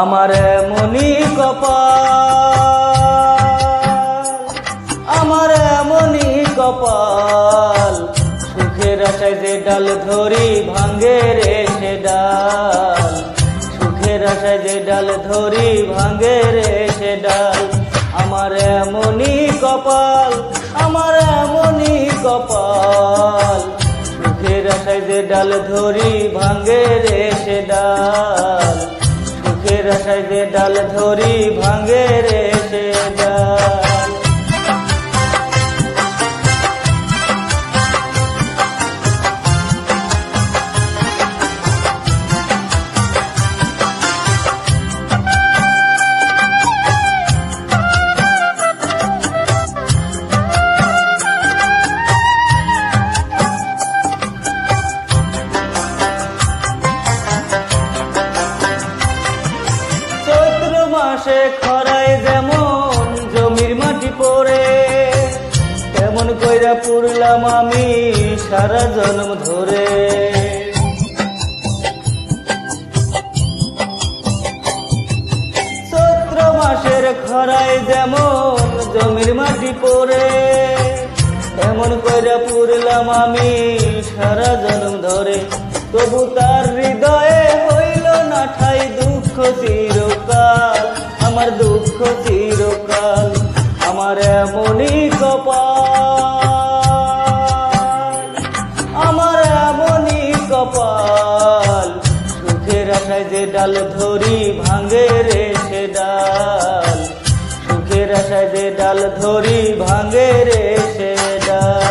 আমার এমনই কপাল, আমার এমনই কপাল, সুখের আশায় যে ডাল ধরি ভাঙ্গে রে সে ডাল, সুখের আশায় যে ডাল ধরি ভাঙ্গে রে সে ডাল। আমার এমনই কপাল, আমার এমনই কপাল, সুখের আশায় যে ডাল ধরি ভাঙ্গে রে সে ডাল, সুখের আশায় যে ডাল ধরি ভাঙ্গে রে সে ডাল। মাসে খরায় যেমন জমির মাটি পড়ে, তেমন কইরা পুরলাম আমি সারা জন্ম ধরে। চৈত্র মাসের খরায় যেমন জমির মাটি পড়ে, তেমন কইরা পুরলাম আমি সারা জন্ম ধরে। তবু তার হৃদয়ে হইল না ঠাই দুঃখ চিরকাল, আমার দুঃখ চিরকাল। আমার এমনই কপাল, আমার এমনই কপাল, সুখের আশায় যে ডাল ধরি ভাঙ্গে রে সে ডাল, সুখের আশায় যে ডাল ধরি ভাঙ্গে রে সে ডাল।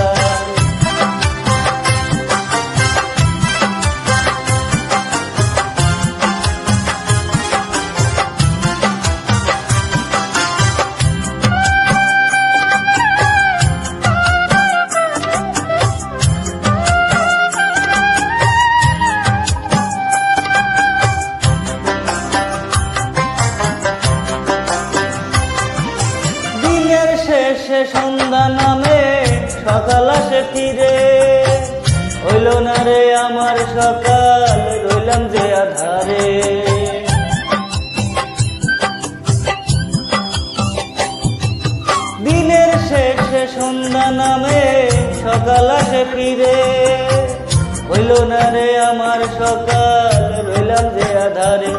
শেষে সন্ধ্যা নামে সকাল আসে ফিরে, হইল না রে আমার সকাল, রইলাম যে আধারে। দিনের শেষে সন্ধ্যা নামে সকাল আসে ফিরে, হইল না রে আমার সকাল, রইলাম যে আধারে।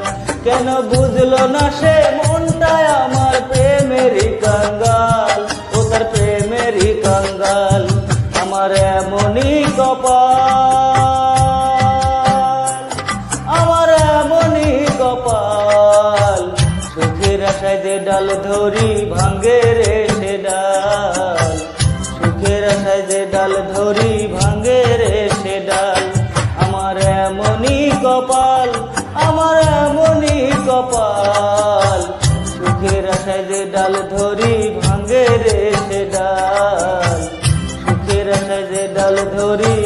কেন বুঝলো না সে মনটায় আমার প্রেমেরই কাঙ্গাল, ও তার প্রেমেরই কাঙ্গাল। আমার এমনই কপাল, আমার এমনই কপাল, সুখের আশায় যে ডাল ধরি ভাঙ্গে রে সে ডাল, সুখের আশায় যে ডাল ধরি ভাঙ্গে রে সে ডাল। আমার এমনই কপাল, আমার এমনই কপাল, সুখের আশায় যে ডাল ধরি ভাঙ্গে রে সে ডাল, সুখের আশায় যে ডাল ধরি